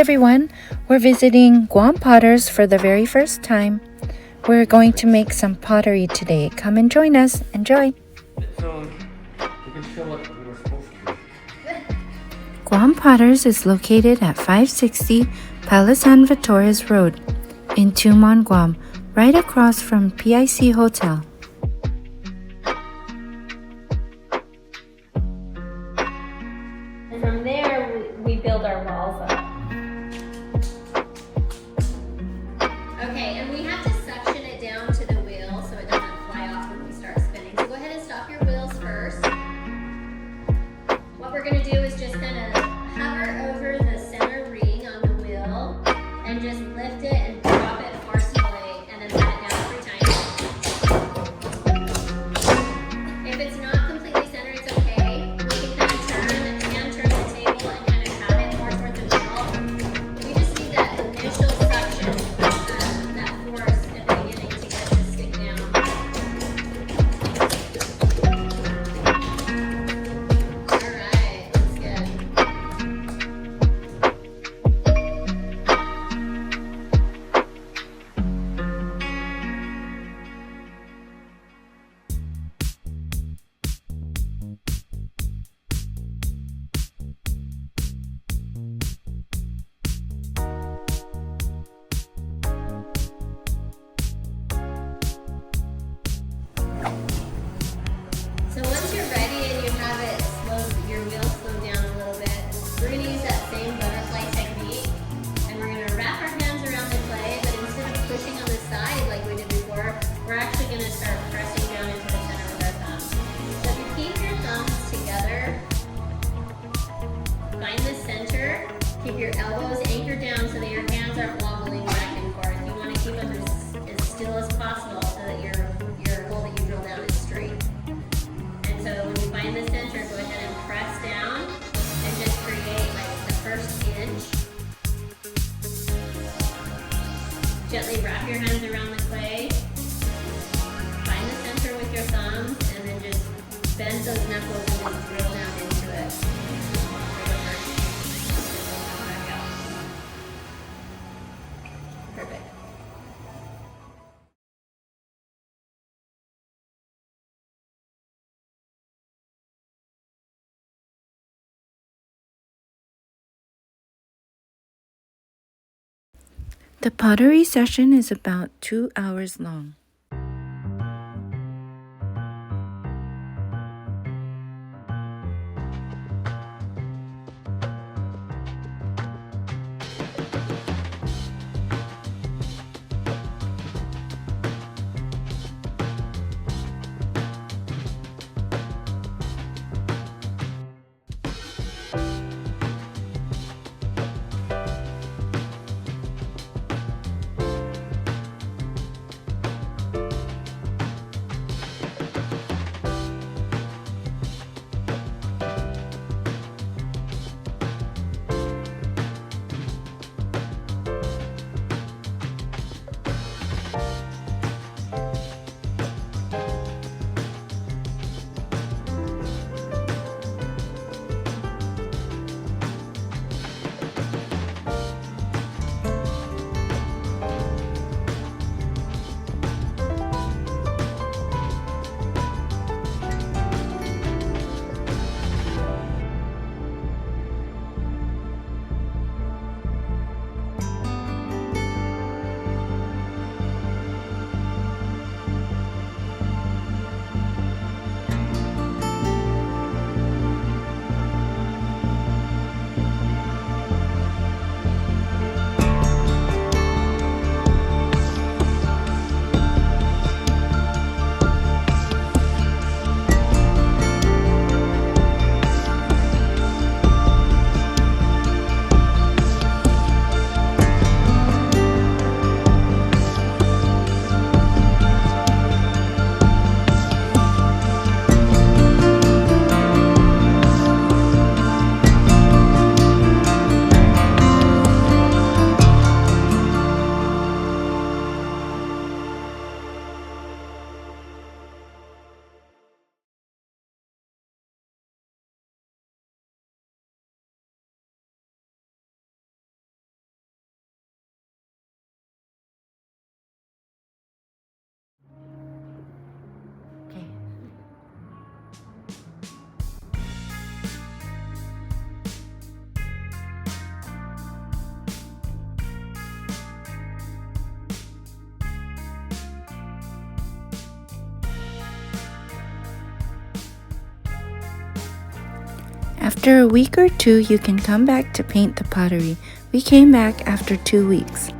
everyone, we're visiting Guam Potters for the very first time. We're going to make some pottery today. Come and join us. Enjoy! So, you can show what we were supposed to do. Guam Potters is located at 560 Palasan Vitores Road in Tumon, Guam, right across from PIC Hotel. And from there, we build our walls up. Okay, and we have to suction it down to the wheel so it doesn't fly off when we start spinning. So go ahead and stop your wheels first. What we're going to do is just kind of hover over the center ring on the wheel and just lift it and drop it forcefully and then pat it down 3 times. If it's not completely centered, it's okay. We can kind of turn the table and kind of have it more towards the middle. We just need that initial suction, that force at the beginning to get it to stick down. Alright, looks good. So once you're ready and you have it your wheel slowed down a little bit, we're going to use that same butterfly technique and we're going to wrap our hands around the clay, but instead of pushing on the side like we did before, we're actually going to start pressing down into the center with our thumbs. So if you keep your thumbs together, find the center, keep your elbows anchored down so that your hands aren't wobbling back and forth. You want to keep them as still as possible so that your hole that you drill down is straight. And so when you find the center, go ahead and press down and just create like the first inch. Gently wrap your hands around the clay. Find the center with your thumbs and then just bend those knuckles and just drill down into it. Back out. Perfect. The pottery session is about 2 hours long. After a week or two, you can come back to paint the pottery. We came back after 2 weeks.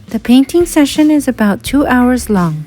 The painting session is about 2 hours long.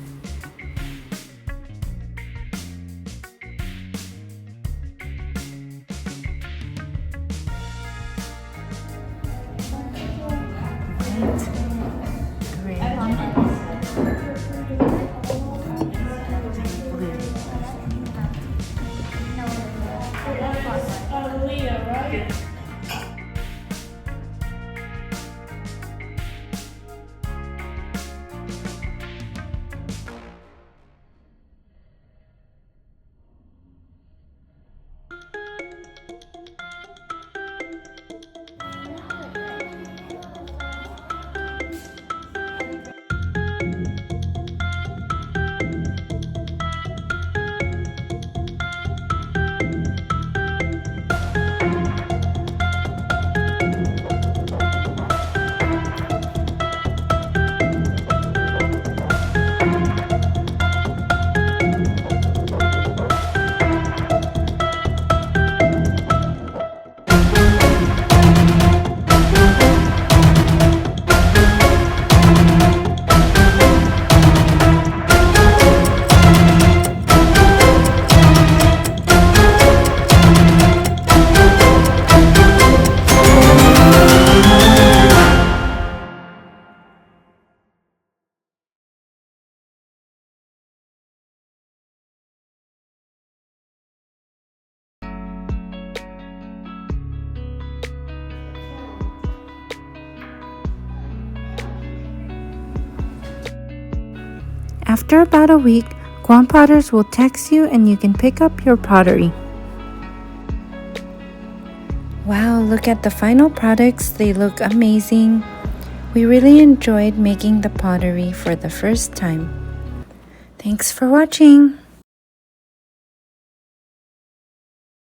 After about a week, Guam Potters will text you and you can pick up your pottery. Wow, look at the final products. They look amazing. We really enjoyed making the pottery for the first time. Thanks for watching.